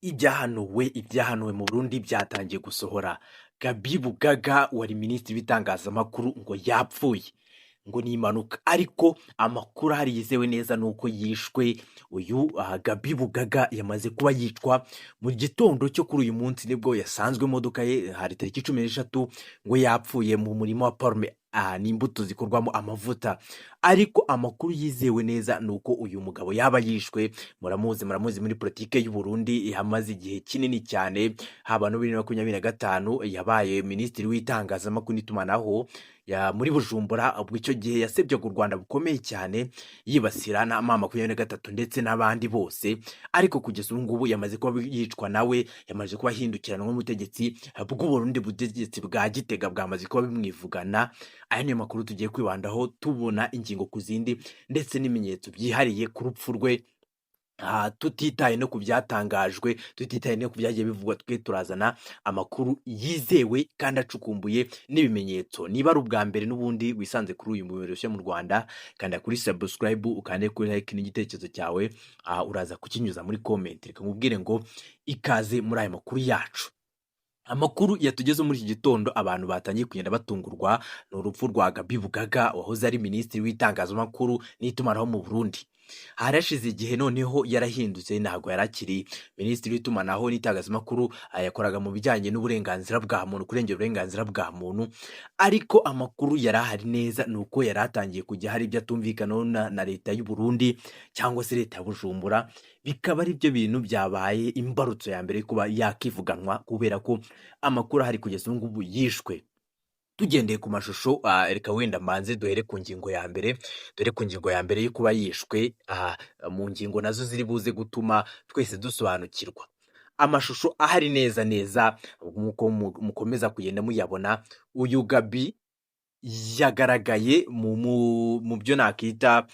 ibyahanuwe mu Burundi byatangiye gusohora. Gaby Bugaga wari minisitiri w'itangazamakuru ngo yapfuye, ngo ni impanuka, ariko amakuru ahari yizewe neza ni uko yishwe. Uyu Gaby Bugaga yamaze kuba yicwa mu gitondo cyo kuri uyu munsi, nibwo yasanzwe imodoka ye, hari tariki 16 ngo yapfuye mu murima wa Parume. Ni imbuto zikorwamo amavuta, ariko amakuru yizewe neza ni uko uyu mugabo yaba yishwe. Muramuzi muri politike y'u Burundi, yamaze igihe kinini cyane, haba no muri 2025 yabaye minisitiri w'itangazamakuru n'itumanaho muri Bujumbura. Ubwo icyo gihe yasebyaga u Rwanda bukomeye cyane, yibasira na mama 23 ndetse n'abandi bose, ariko kugeza ubu ngubu yamaze kuba yicwa, nawe yamaze kuba ahindukiranwa n'ubutegetsi bw'u Burundi. Butegetsi bwa Gitega bwamaze kuba bimwivugana. Aya niyo makuru tugiye kwibandaho, tubona ingingo ku zindi ndetse n'ibimenyetso byihariye ku rupfu rwe. Tutitaye no ku byatangajwe, tutitaye no ku byagiye bivugwa, twe turazana amakuru yizewe kandi acukumbuye n'ibimenyetso. Niba ari ubwa mbere n'ubundi wisanze kuri uyu muyoboro ushya mu Rwanda, kanda kuri subscribe, ukande kuri like n'igitekerezo cyawe, uraza kukinyuza muri comment. Reka nkubwire ngo ikaze muri aya makuru yacu. Amakuru yatugeze muri iki gitondo, abantu batangiye kugenda batungurwa ni urupfu rwa Gaby Bugaga, wahoze ari minisitiri w'itangazamakuru n'itumanaho mu Burundi. Harashize igihe noneho yarahindutse, ntabwo yarakiri minisitiri w'itumanaho n'itangazamakuru, yakoraga mu bijyanye n'uburenganzira bwa muntu, kurengera uburenganzira bwa muntu. Ariko amakuru yari ahari neza ni uko yari atangiye kujya hari ibyo atumvikanaho na leta y'u Burundi cyangwa se leta ya Bujumbura. Bikaba ari byo bintu byabaye imbarutso ya mbere kuba yakivuganwa, kubera ko amakuru ahari kugeza ubu ngubu yishwe. Tugendeye ku mashusho, reka wenda mbanze duhere ku ngingo ya mbere, dore ku ngingo ya mbere yo kuba yishwe, mu ngingo nazo ziri buze gutuma twese dusobanukirwa. Amashusho ahari neza nk'uko mukomeza kugenda muyabona, uyu Gaby yagaragaye mu byo nakita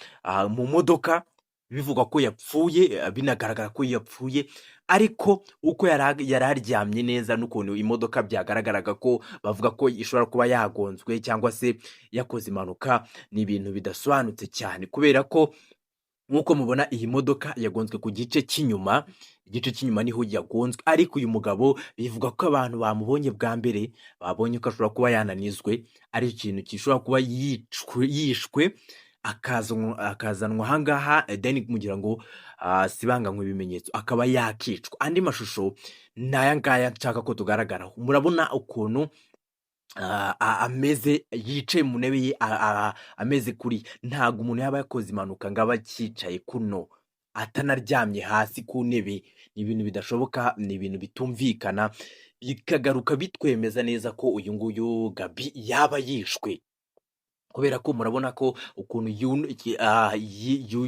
mu modoka, bivugwa ko yapfuye, binagaragara ko yapfuye. Ariko uko yari aryamye neza n'ukuntu imodoka byagaragaraga ko bavuga ko ishobora kuba yagonzwe cyangwa se yakoze impanuka, ni ibintu bidasobanutse cyane, kubera ko nk'uko mubona iyi modoka yagonzwe ku gice cy'inyuma. Igice cy'inyuma niho yagonzwe, ariko uyu mugabo bivuga ko abantu bamubonye bwa mbere babonye ko ashobora kuba yananizwe, ari ikintu gishobora kuba yishwe akazanwa ahangaha, then mugira ngo sibanganywe ibimenyetso, akaba yakicwa. Andi mashusho n'aya ngaya nshaka ko tugaragaraho. Murabona ukuntu ameze, yicaye mu ntebe ye, ameze kuri, ntabwo umuntu yaba yakoze impanuka ngo aba akicaye kuno atanaryamye hasi ku ntebe. Ni ibintu bidashoboka, ni ibintu bitumvikana, bikagaruka bitwemeza neza ko uyu nguyu Gaby yaba yishwe, kubera ko murabona ko ukuntu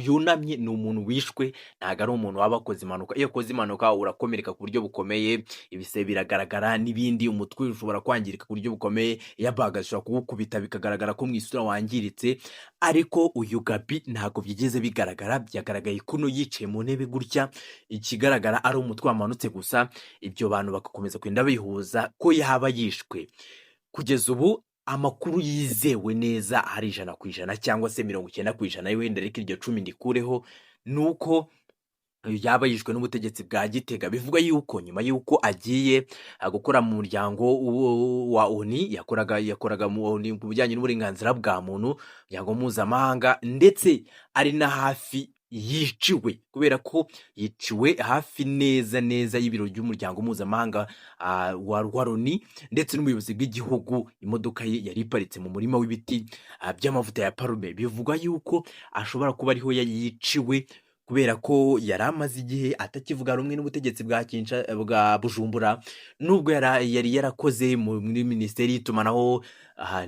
yunamye, ni umuntu wishwe, ntabwo ari umuntu waba akoze impanuka. Iyo akoze impanuka urakomereka ku buryo bukomeye, ibise biragaragara n'ibindi, umutwe ushobora kwangirika ku buryo bukomeye, yabaga ashobora kugukubita bikagaragara ko mu isura wangiritse. Ariko uyu Gaby ntabwo byigeze bigaragara, byagaragaye kuno yicaye mu ntebe gutya, ikigaragara ari umutwe wamanutse gusa. Ibyo bantu bagakomeza kugenda bihuza ko yaba yishwe. Kugeza ubu amakuru yizewe neza ari 100% cyangwa se 90%, wenda reka iryo 10 ndikureho, nuko yaba yishwe n'ubutegetsi bwa Gitega. Bivuga yuko nyuma yuko agiye gukora mu muryango wa ONU, yakoraga mu ONU ku bijyanye n'uburenganzira bwa muntu, muryango mpuzamahanga, ndetse ari na hafi yiciwe, kubera ko yiciwe hafi neza y'ibiro by'umuryango mpuzamahanga wa ONU, ndetse n'umuyobozi bw'igihugu. Imodoka ye yari iparitse mu murima w'ibiti by'amavuta ya Parume. Bivuga yuko ashobora kuba ariho yiciwe, kubera ko yari amaze igihe atakivuga rumwe n'ubutegetsi bwa Bujumbura, nubwo yari yarakoze muri minisiteri y'itumanaho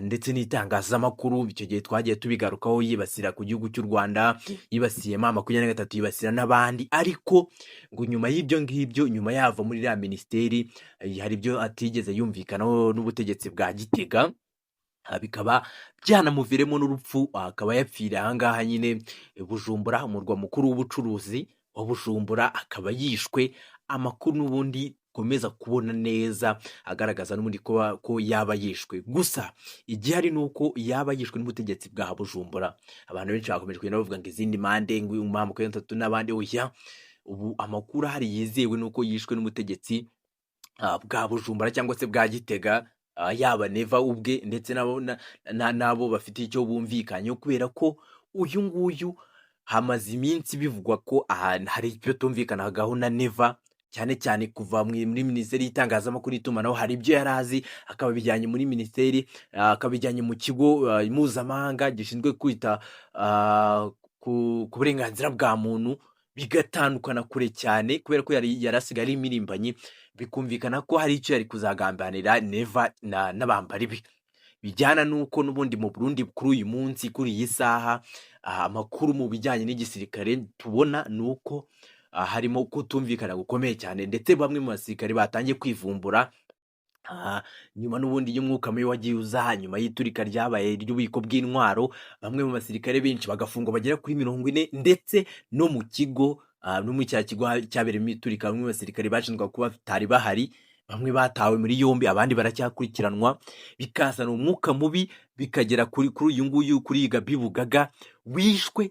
ndetse n'itangazamakuru. Icyo gihe twagiye tubigarukaho, yibasira ku gihugu cy'u Rwanda, yibasiye mama 23, yibasira n'abandi. Ariko ngo nyuma y'ibyo ngibyo, nyuma yava muri ya minisiteri, hari ibyo atigeze yumvikanaho n'ubutegetsi bwa Gitega, bikaba byanamuviremo n'urupfu. Akaba yapfiriye ahangaha nyine Bujumbura, umurwa mukuru w'ubucuruzi wa Bujumbura, akaba yishwe. Amakuru n'ubundi komeza kubona neza agaragaza n'ubundi ko yaba yishwe. Gusa igihari nuko yaba yishwe n'ubutegetsi bwa Bujumbura. Abantu benshi bakomeje kugenda bavuga ngo izindi mande, ngo umwami 23 n'abandi, oya, ubu amakuru ahari yizewe nuko yishwe n'umutegetsi bwa Bujumbura cyangwa se bwa Gitega, yaba Neva ubwe ndetse n'abo bafite icyo bumvikanyeho, kubera ko uyu nguyu hamaze iminsi bivugwa ko ahantu hari ibyo tumvikanagaho na Neva, cyane cyane kuva muri Minisiteri y'Itangazamakuru n'Itumanaho, hari ibyo yari azi akaba abijyanye muri Minisiteri, akabijyanye mu kigo mpuzamahanga gishinzwe kwita ku burenganzira bwa muntu, bigatandukana kure cyane kubera ko yari asigaye ari impirimbanyi, bikumvikana ko hari icyo yari kuzagambanira Neva n'abambari be. Bijyana n'uko n'ubundi mu Burundi kuri uyu munsi, kuri iyi saha, amakuru mu bijyanye n'igisirikare tubona ni uko harimo kutumvikana gukomeye cyane, ndetse bamwe mu basirikare batangiye kwivumbura nyuma n'ubundi y'umwuka mubi wagiye uza nyuma y'iturika ryabaye ry'ububiko bw'intwaro. Bamwe mu basirikare benshi bagafungwa bagera kuri 40, ndetse no mu kigo no muri cya kigo cyabereyemo iturika, bamwe mu basirikare bashinjwa kuba batari bahari, bamwe batawe muri yombi, abandi baracyakurikiranwa, bikazana umwuka mubi, bikagera kuri uyu nguyu, kuri Gabi Bugaga wishwe.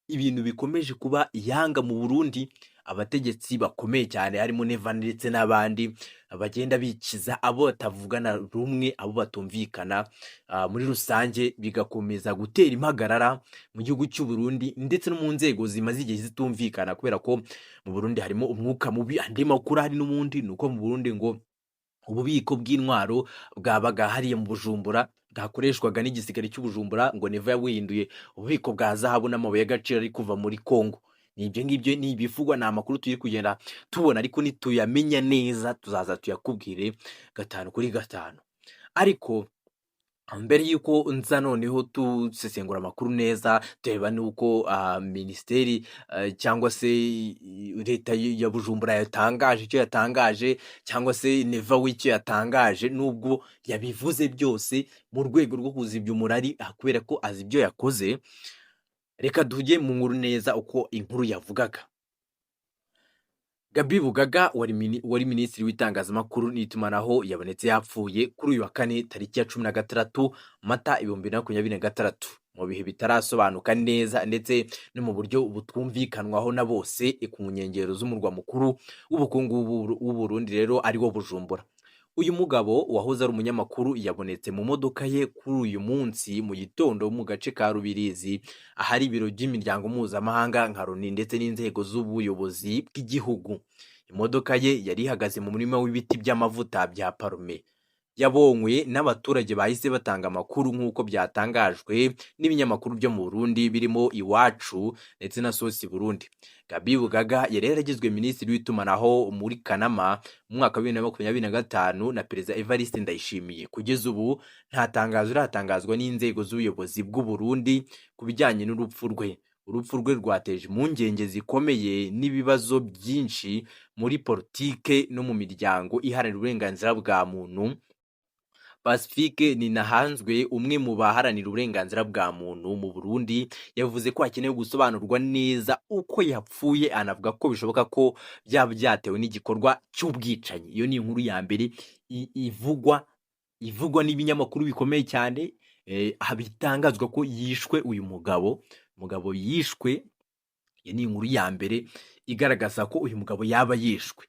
Ibintu bikomeje kuba iyanga mu Burundi, abategetsi bakomeye cyane harimo Neva ndetse n'abandi bagenda bikiza abo batavugana rumwe, abo batumvikana, muri rusange bigakomeza gutera impagarara mu gihugu cy'u Burundi ndetse no mu nzego zimaze igihe zitumvikana, kubera ko mu Burundi harimo umwuka mubi. Andi makuru hari n'ubundi nuko mu Burundi ngo ububiko bw'intwaro bwabaga hariya mu Bujumbura, bwakoreshwaga n'igisirikare cy'u Bujumbura, ngo Neva yabuhinduye ububiko bwa zahabu n'amabuye y'agaciro ari kuva muri Kongo. Ibyo ngibyo ni ibivugwa, ni amakuru turi kugenda tubona, ariko nituyamenya neza tuzaza tuyakubwire 5 kuri 5. Ariko mbere y'uko nza noneho tusesengura amakuru neza, tureba n'uko minisiteri cyangwa se leta ya Bujumbura yatangaje icyo yatangaje, cyangwa se Neva w'icyo yatangaje, nubwo yabivuze byose mu rwego rwo kuzibya umurari, kubera ko azi ibyo yakoze. Reka tujye mu nkuru neza uko inkuru yavugaga. Gabi Bugaga wari minisitiri w'itangazamakuru n'itumanaho yabonetse yapfuye kuri uyu wa kane tariki ya 16 Mata 2026, mu bihe bitarasobanuka neza ndetse no mu buryo butwumvikanwaho na bose, ku nkengero z'umurwa mukuru w'ubukungu w'u Burundi, rero ari wo Bujumbura. Uyu mugabo wahoze ari umunyamakuru yabonetse mu modoka ye kuri uyu munsi mu gitondo mu gace ka Rubirizi, ahari ibiro by'imiryango mpuzamahanga nka Loni ndetse n'inzego z'ubuyobozi bw'igihugu. Imodoka ye yari ihagaze mu murima w'ibiti by'amavuta bya Parume. Yabonywe n'abaturage bahise batanga amakuru nk'uko byatangajwe n'ibinyamakuru byo mu Burundi birimo Iwacu ndetse na Sosi Burundi. Gabi Bugaga yari yaragizwe minisitiri w'itumanaho muri Kanama mu mwaka wa 2025 na Perezida Evariste Ndayishimiye. Kugeza ubu nta tangazo iratangazwa n'inzego z'ubuyobozi bw'u Burundi ku bijyanye n'urupfu rwe. Urupfu rwe rwateje impungenge zikomeye n'ibibazo byinshi muri politike no mu miryango iharanira uburenganzira bwa muntu. Pacifique Ninahanzwe, umwe mu baharanira uburenganzira bwa muntu mu Burundi, yavuze ko hakenewe gusobanurwa neza uko yapfuye, anavuga ko bishoboka ko byaba byatewe n'igikorwa cy'ubwicanyi. Iyo ni inkuru ya mbere ivugwa n'ibinyamakuru bikomeye cyane, bitangazwa ko yishwe uyu mugabo yishwe. Iyo ni inkuru ya mbere igaragaza ko uyu mugabo yaba yishwe.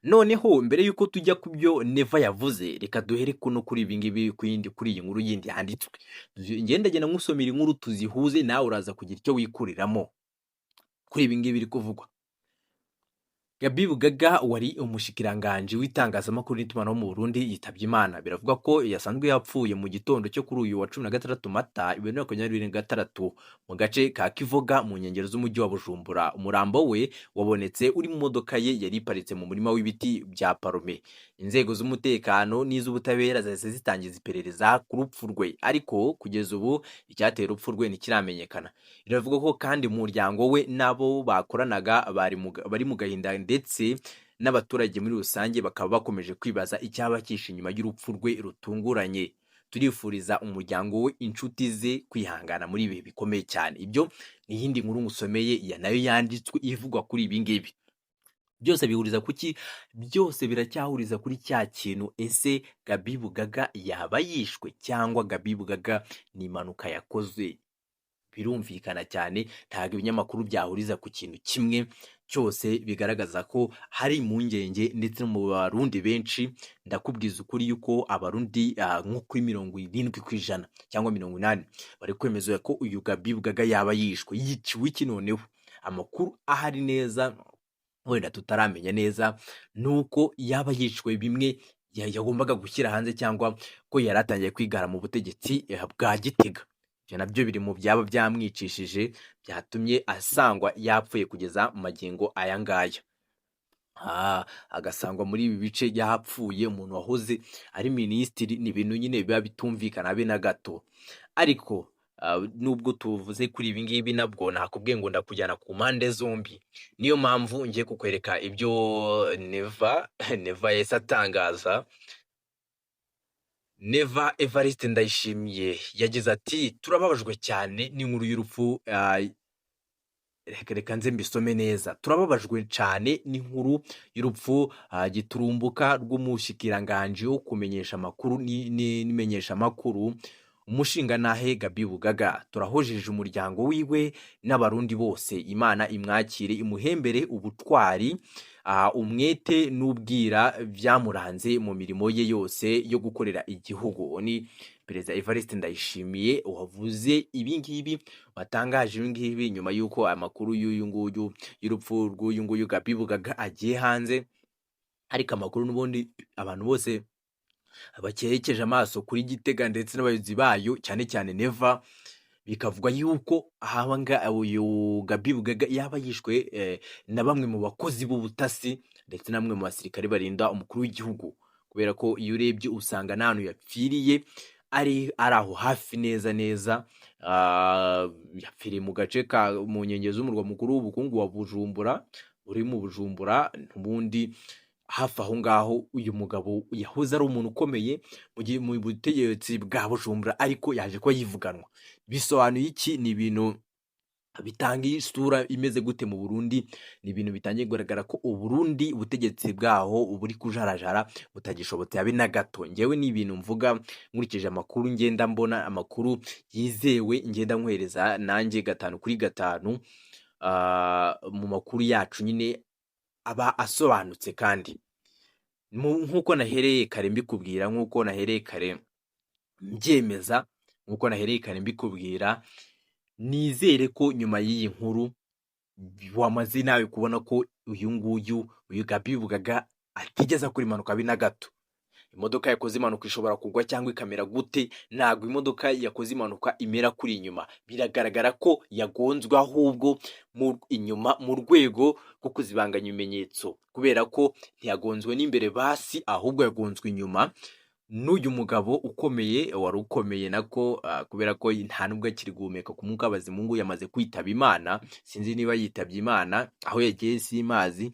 Noneho mbere y'uko tujya ku byo Neva yavuze, reka duhere kuno kuri ibi ngibi, kuri iyi nkuru yindi yanditswe. Ngenda nkusomera inkuru tuzihuze, nawe uraza kugira icyo wikuriramo kuri ibi ngibi biri kuvugwa. Gabi Bugaga wari umushikiranganje w'itangazamakuru n'itumanaho mu Burundi yitabye Imana. Biravuga ko yasanzwe yapfuye mu gitondo cyo kuri uyu wa 16 Mata 2026 mu gace ka Kivoga mu nkengero z'umujyi wa Bujumbura. Umurambo we wabonetse uri mu modoka ye yari iparitse mu murima w'ibiti bya Parume. Inzego z'umutekano n'iz'ubutabera zahise zitangiza iperereza ku rupfu rwe, ariko kugeza ubu icyateye urupfu rwe ntikiramenyekana. Biravuga ko kandi mu muryango we nabo bakoranaga bari mu gahinda, ndetse n'abaturage muri rusange bakaba bakomeje kwibaza icyaba cyishe inyuma y'urupfu rwe rutunguranye. Turifuriza umuryango we, inshuti ze kwihangana muri ibi bikomeye cyane. Ibyo ni iyindi nkuru ngusomeye nayo yanditswe ivugwa kuri ibi ngibi. Byose bihuriza kuki? Byose biracyahuriza kuri cya kintu, ese Gabi Bugaga yaba yishwe cyangwa Gabi Bugaga ni impanuka yakozwe birumvikana cyane, ntabwo ibinyamakuru byahuriza ku kintu kimwe cyose, bigaragaza ko hari impungenge ndetse no mu barundi benshi. Ndakubwiza ukuri yuko abarundi nko kuri 70% cyangwa 80 bari kwemeza ko uyu Gaby Bugaga yaba yishwe. Yiciwe iki noneho? Amakuru ahari neza wenda tutaramenya neza nuko yaba yishwe bimwe yagombaga gushyira hanze, cyangwa ko yari atangiye kwigara mu butegetsi bwa Gitega. Ibyo nabyo biri mu byaba byamwicishije, byatumye asangwa yapfuye kugeza mu magingo aya ngaya. Agasangwa muri ibi bice yapfuye umuntu wahoze ari minisitiri. Ni ibintu nyine biba bitumvikana habe na gato. Ariko nubwo tuvuze kuri ibi ngibi, nabwo nakubwiye ngo ndakujyana ku mpande zombi. Niyo mpamvu ngiye kukwereka ibyo Neva yahise atangaza. Neva Evariste Ndayishimiye yagize ati turababajwe cyane n'inkuru y'urupfu. Reka nze mbisome neza. Turababajwe cyane n'inkuru y'urupfu giturumbuka rw'umushikiranganji wo kumenyesha amakuru n'imenyesha amakuru umushingantahe Gaby Bugaga. Turahojeje umuryango wiwe n'abarundi bose. Imana imwakire imuhembere ubutwari, umwete n'ubwira byamuranze mu mirimo ye yose yo gukorera igihugu. Ni Perezida Evariste Ndayishimiye wavuze ibi ngibi, watangaje ibi ngibi nyuma y'uko amakuru y'uyu nguyu y'urupfu rw'uyu nguyu Gaby Bugaga agiye hanze. Ariko amakuru n'ubundi abantu bose bakerekeje amaso kuri Gitega ndetse n'abayobozi bayo, cyane cyane Neva, bikavugwa yuko uyu Gaby Bugaga yaba yishwe na bamwe mu bakozi b'ubutasi ndetse na bamwe mu basirikare barinda umukuru w'igihugu. Kubera ko iyo urebye usanga nta hantu yapfiriye ari aho hafi neza neza. Yapfiriye mu gace mu nkengero z'umurwa mukuru w'ubukungu wa Bujumbura, uri mu Bujumbura. Ubundi hafi aho ngaho uyu mugabo yahoze ari umuntu ukomeye mu butegetsi bwa Bujumbura, ariko yaje kuba yivuganwa. Bisobanuye iki? Ni ibintu bitanga isura imeze gute mu Burundi? Ni ibintu bitangiye kugaragara ko Uburundi ubutegetsi bwaho buri kujarajara, butagishobotse habe na gato. Ngewe ni ibintu mvuga nkurikije amakuru ngenda mbona, amakuru yizewe ngenda nkwereza nanjye 5 kuri 5 mu makuru yacu nyine aba asobanutse. Kandi nk'uko nahereye kare mbikubwira, nk'uko nahereye kare mbyemeza, nk'uko nahereye kare mbikubwira, nizere ko nyuma y'iyi nkuru wamaze nawe kubona ko uyu Gaby Bugaga atigeze kuri impanuka habe na gato. Imodoka yakoze impanuka ishobora kugwa cyangwa ikamera gute? Ntabwo imodoka yakoze impanuka imera kuri inyuma. Biragaragara ko yagonzwe ahubwo inyuma mu rwego rwo kuzibanganya ibimenyetso, kubera ko ntiyagonzwe n'imbere basi, ahubwo yagonzwe inyuma n'uyu mugabo ukomeye, wari ukomeye nako, kubera ko nta nubwo akiri guhumeka ku mwuka w'abazimu, yamaze kwitaba Imana. Sinzi niba yitabye Imana, aho yagiye simazi,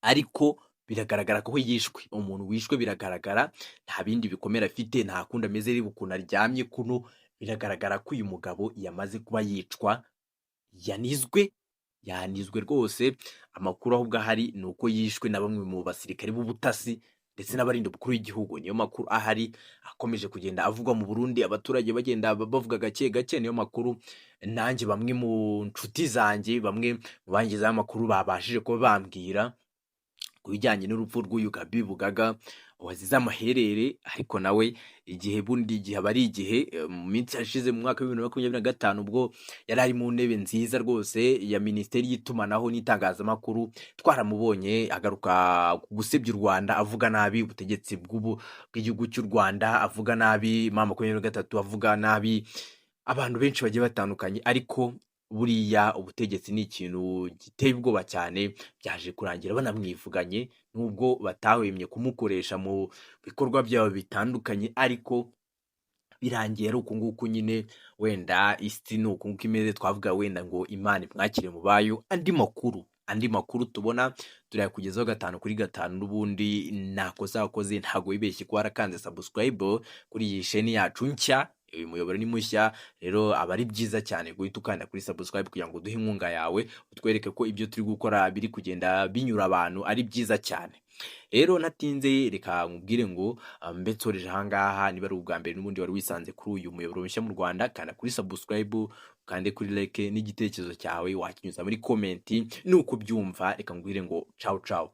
ariko biragaragara ko yishwe. Umuntu wishwe biragaragara, nta bindi bikomera afite, nta kundi ameze, ari ukuntu aryamye kuno. Biragaragara ko uyu mugabo yamaze kuba yicwa, yanizwe rwose. Amakuru ahubwo ahari ni uko yishwe na bamwe mu basirikare b'ubutasi ndetse n'abarinda umukuru w'igihugu. Niyo makuru ahari akomeje kugenda avugwa mu Burundi, abaturage bagenda bavuga gake gake. Niyo makuru nanjye bamwe mu nshuti zanjye, bamwe mu bangizeho amakuru babashije kuba bambwira ku bijyanye n'urupfu rw'uyu Gaby Bugaga wazize amaherere. Ariko nawe igihe aba ari igihe. Mu minsi yashize mu mwaka wa 2025 ubwo yari ari mu ntebe nziza rwose ya Minisiteri y'Itumanaho n'Itangazamakuru, twaramubonye agaruka gusebya u Rwanda, avuga nabi ubutegetsi bw'igihugu cy'u Rwanda, avuga nabi 2023, avuga nabi abantu benshi bagiye batandukanye. Ariko buriya ubutegetsi ni ikintu giteye ubwoba cyane. Byaje kurangira banamwivuganye, nubwo batahwemye kumukoresha mu bikorwa byabo bitandukanye, ariko birangiye ari uku nguku nyine. Wenda isi ni uku nguku imeze, twavuga wenda ngo Imana imwakire mu bayo. Andi makuru tubona turayakugezaho 5 kuri 5. N'ubundi nakoze ntago wibeshye ko warakanze subscribe kuri iyi chaîne yacu nshya. Uyu muyoboro ni mushya, rero aba ari byiza cyane guhita ukanda kuri subscribe kugira ngo duhe inkunga yawe, utwereke ko ibyo turi gukora biri kugenda binyura abantu, ari byiza cyane. Rero natinze, reka nkubwire ngo mbetsoreje ahangaha. Niba ari ubwa mbere n'ubundi wari wisanze kuri uyu muyoboro mushya mu Rwanda, kanda kuri subscribe ukande kuri like n'igitekerezo cyawe wakinyuza muri komenti nuko ubyumva, reka ngwire ngo ciao ciao.